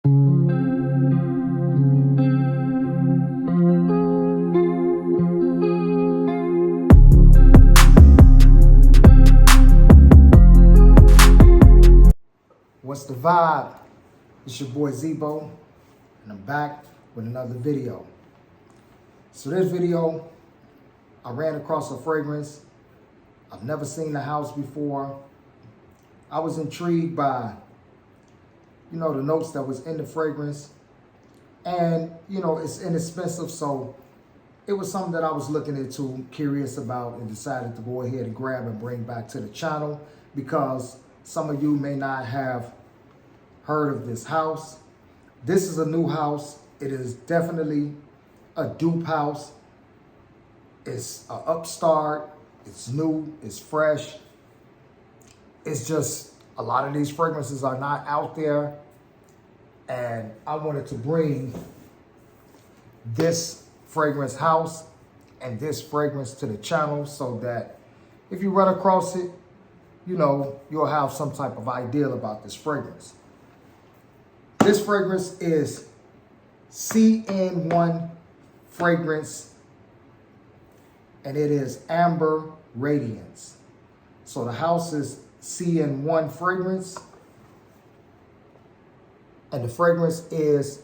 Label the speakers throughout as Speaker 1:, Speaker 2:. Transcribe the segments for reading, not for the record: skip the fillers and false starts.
Speaker 1: What's the vibe? It's your boy Zebo, and I'm back with another video. So this video, I ran across a fragrance. I've never seen the house before. I was intrigued by, the notes that was in the fragrance. And, it's inexpensive, so it was something that I was looking into, curious about, and decided to go ahead and grab and bring back to the channel because some of you may not have heard of this house. This is a new house. It is definitely a dupe house. It's an upstart. It's new. It's fresh. It's just a lot of these fragrances are not out there. And I wanted to bring this fragrance house and this fragrance to the channel so that if you run across it, you'll have some type of idea about this fragrance. This fragrance is CN1 fragrance, and it is Amber Radiance. So the house is CN1 fragrance, and the fragrance is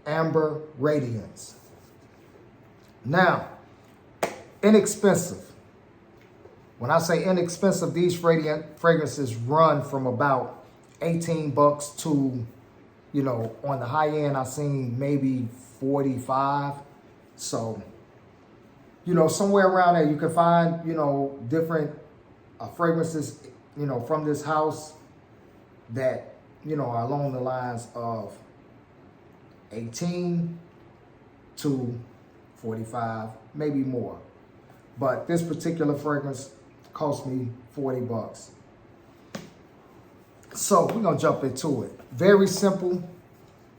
Speaker 1: Amber Radiance. Now, inexpensive. When I say inexpensive, these fragrances run from about $18 to, on the high end, I've seen maybe 45. So, somewhere around there, you can find, different fragrances, from this house that, are along the lines of 18 to 45, maybe more. But this particular fragrance cost me $40. So we're gonna jump into it. Very simple,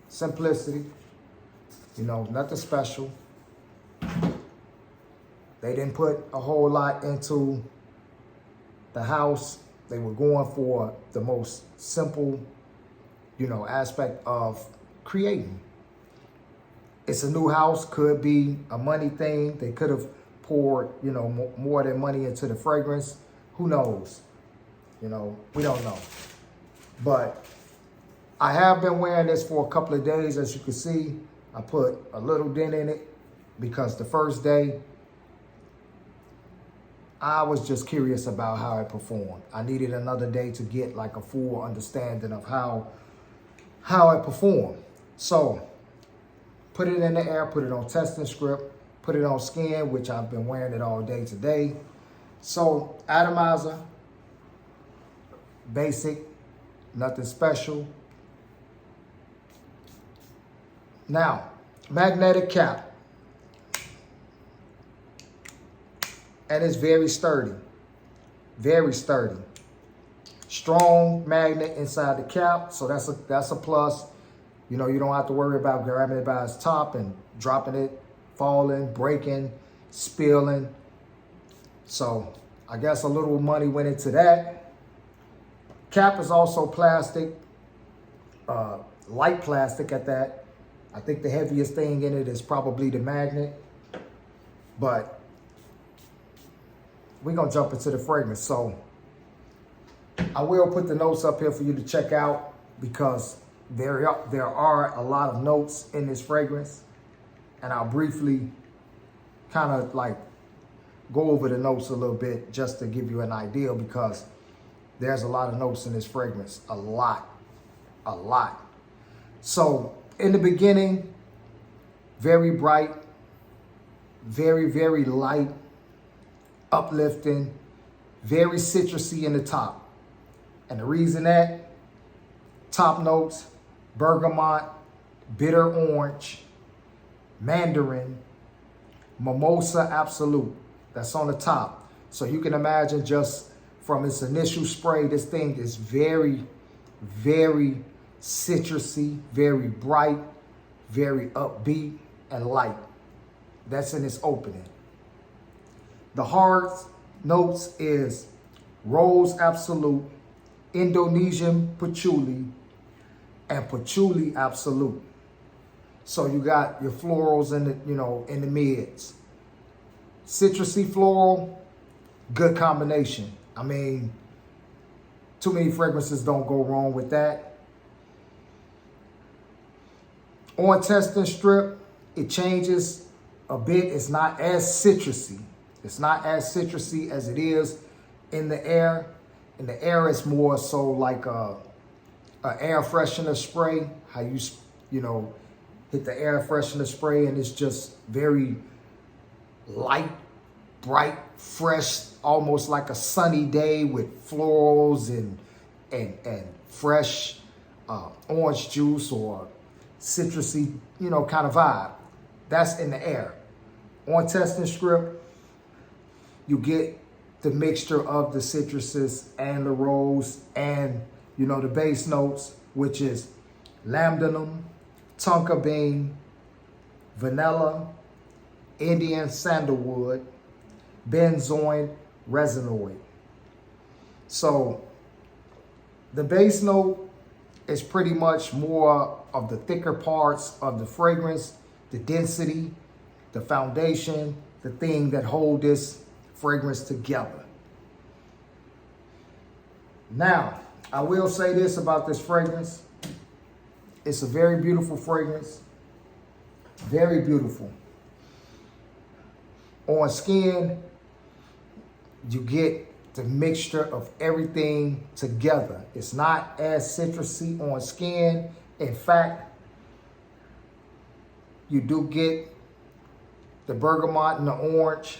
Speaker 1: simplicity, nothing special. They didn't put a whole lot into the house. They were going for the most simple, aspect of creating. It's a new house, could be a money thing. They could have poured, more than money into the fragrance. Who knows? We don't know. But I have been wearing this for a couple of days. As you can see, I put a little dent in it because the first day, I was just curious about how it performed. I needed another day to get like a full understanding of how it performed. So, put it in the air, put it on testing strip, put it on skin, which I've been wearing it all day today. So, atomizer, basic, nothing special. Now, magnetic cap. And it's very sturdy, very sturdy. Strong magnet inside the cap, so that's a plus. You don't have to worry about grabbing it by its top and dropping it, falling, breaking, spilling. So I guess a little money went into that. Cap is also plastic, light plastic at that. I think the heaviest thing in it is probably the magnet, but we're gonna jump into the fragrance. So I will put the notes up here for you to check out because there are a lot of notes in this fragrance, and I'll briefly kind of like go over the notes a little bit just to give you an idea because there's a lot of notes in this fragrance, a lot. So in the beginning, very bright, very, very light, uplifting, very citrusy in the top. And the reason that, top notes, bergamot, bitter orange, mandarin, mimosa absolute. That's on the top. So you can imagine just from its initial spray, this thing is very, very citrusy, very bright, very upbeat and light. That's in its opening. The hard notes is Rose Absolute, Indonesian Patchouli, and patchouli absolute. So you got your florals in the, in the mids. Citrusy floral, good combination. I mean, too many fragrances don't go wrong with that. On testing strip, it changes a bit. It's not as citrusy. It's not as citrusy as it is in the air. In the air, it's more so like a air freshener spray. How you know, hit the air freshener spray and it's just very light, bright, fresh, almost like a sunny day with florals and fresh orange juice or citrusy, kind of vibe. That's in the air. On testing strip, you get the mixture of the citruses and the rose and, the base notes, which is lambdanum, tonka bean, vanilla, Indian sandalwood, benzoin, resinoid. So the base note is pretty much more of the thicker parts of the fragrance, the density, the foundation, the thing that hold this fragrance together. Now, I will say this about this fragrance. It's a very beautiful fragrance. Very beautiful. On skin, you get the mixture of everything together. It's not as citrusy on skin. In fact, you do get the bergamot and the orange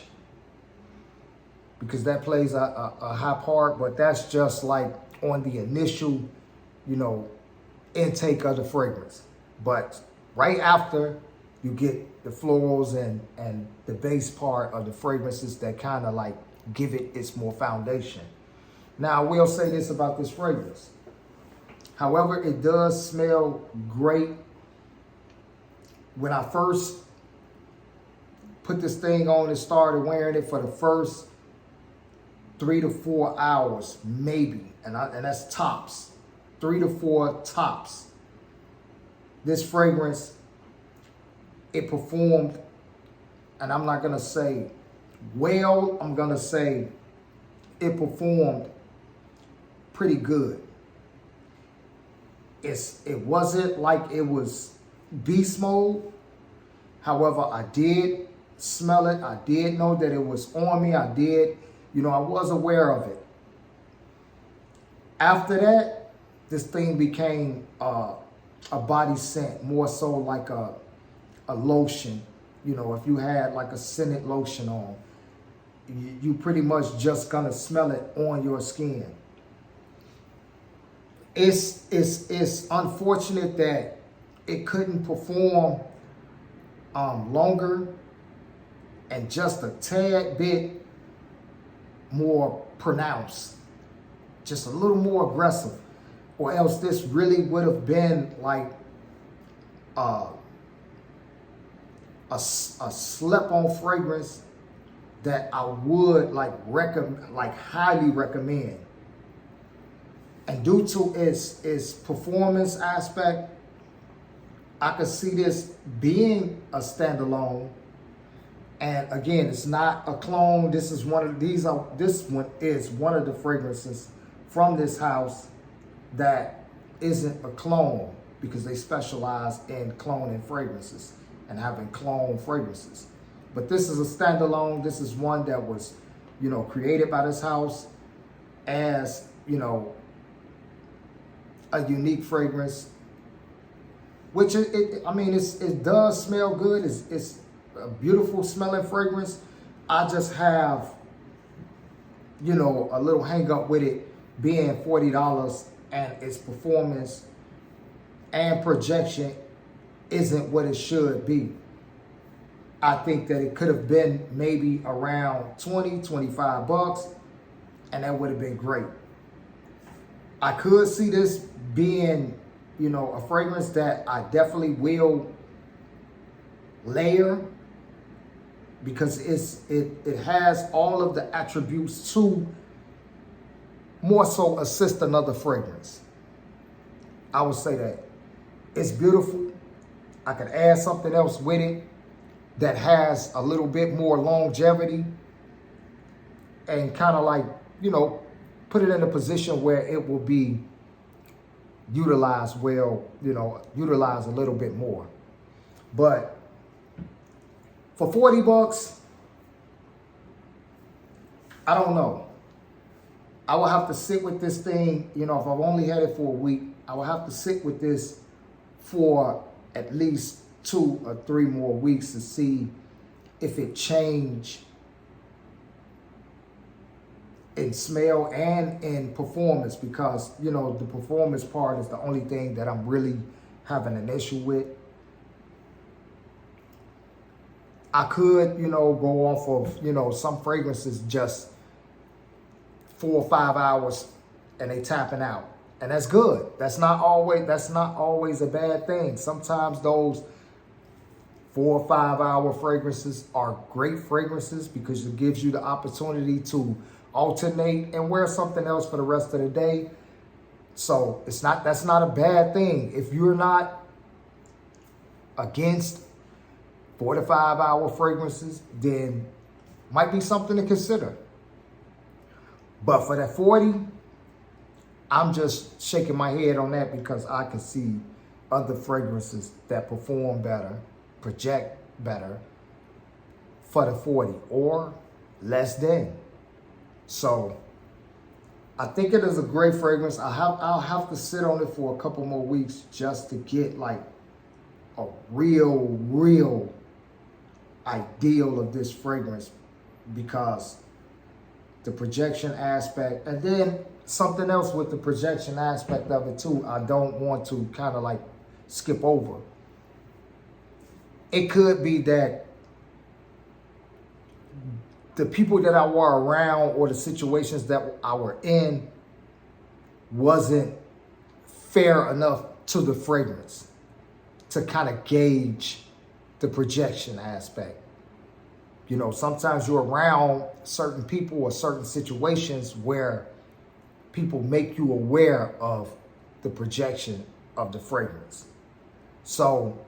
Speaker 1: because that plays a high part, but that's just like on the initial, intake of the fragrance. But right after, you get the florals and the base part of the fragrances that kind of like give it its more foundation. Now, I will say this about this fragrance. However, it does smell great. When I first put this thing on and started wearing it for the first 3 to 4 hours, maybe, and that's tops, 3 to 4 tops. This fragrance, it performed, and I'm not gonna say well, I'm gonna say it performed pretty good. It wasn't like it was beast mode. However, I did smell it. I did know that it was on me. I was aware of it. After that, this thing became a body scent, more so like a lotion. If you had like a scented lotion on, you pretty much just gonna smell it on your skin. It's unfortunate that it couldn't perform longer and just a tad bit more pronounced, just a little more aggressive, or else this really would have been like a slip-on fragrance that I would highly recommend. And due to its performance aspect, I could see this being a standalone. And again, it's not a clone. This one is one of the fragrances from this house that isn't a clone, because they specialize in cloning fragrances and having clone fragrances. But this is a standalone. This is one that was, created by this house as, a unique fragrance, which it does smell good. It's a beautiful smelling fragrance. I just have, a little hang up with it being $40 and its performance and projection isn't what it should be. I think that it could have been maybe around $20-25, and that would have been great. I could see this being, a fragrance that I definitely will layer, because it has all of the attributes to more so assist another fragrance. I would say that. It's beautiful. I could add something else with it that has a little bit more longevity and kind of like, you know, put it in a position where it will be utilized well, you know, utilized a little bit more. But for 40 bucks, I don't know. I will have to sit with this thing, you know, if I've only had it for a week, I will have to sit with this for at least 2 or 3 more weeks to see if it changed in smell and in performance, because, you know, the performance part is the only thing that I'm really having an issue with. I could, you know, go off of, you know, some fragrances just 4 or 5 hours and they tapping out. And that's good. That's not always a bad thing. Sometimes those 4 or 5 hour fragrances are great fragrances because it gives you the opportunity to alternate and wear something else for the rest of the day. So that's not a bad thing. If you're not against 4 to 5 hour fragrances, then might be something to consider. But for that 40, I'm just shaking my head on that because I can see other fragrances that perform better, project better for the 40 or less than. So I think it is a great fragrance. I'll have to sit on it for a couple more weeks just to get like a real ideal of this fragrance, because the projection aspect, and then something else with the projection aspect of it too, I don't want to kind of like skip over. It could be that the people that I were around or the situations that I were in wasn't fair enough to the fragrance to kind of gauge the projection aspect. You know, sometimes you're around certain people or certain situations where people make you aware of the projection of the fragrance. So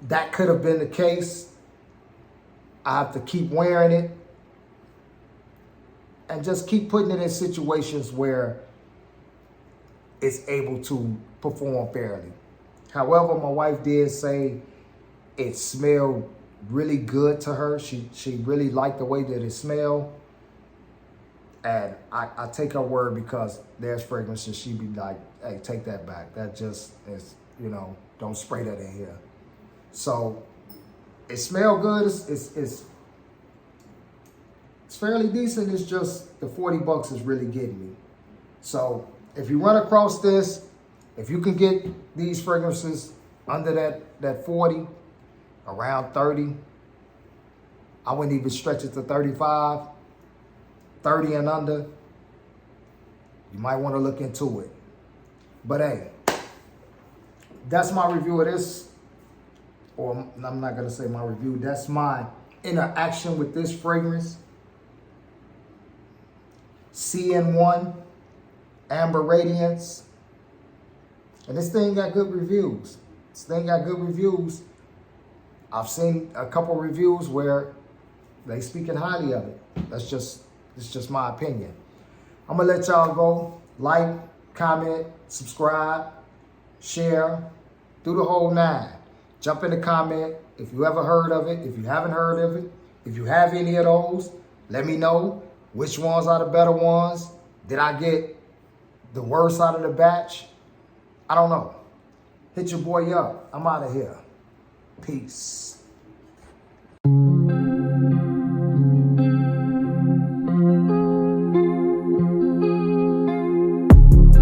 Speaker 1: that could have been the case. I have to keep wearing it and just keep putting it in situations where it's able to perform fairly. However, my wife did say it smelled really good to her. She really liked the way that it smelled. And I take her word, because there's fragrances she be like, hey, take that back. That just is, you know, don't spray that in here. So it smelled good. It's fairly decent. It's just the 40 bucks is really getting me. So if you run across this, if you can get these fragrances under that 40, around 30, I wouldn't even stretch it to 35, 30 and under, you might want to look into it. But hey, that's my review of this. Or I'm not going to say my review. That's my interaction with this fragrance. CN1 Amber Radiance. And this thing got good reviews. I've seen a couple reviews where they speaking highly of it. It's just my opinion. I'm gonna let y'all go. Like, comment, subscribe, share, do the whole 9. Jump in the comment if you ever heard of it, if you haven't heard of it. If you have any of those, let me know which ones are the better ones. Did I get the worst out of the batch? I don't know. Hit your boy up. I'm out of here. Peace.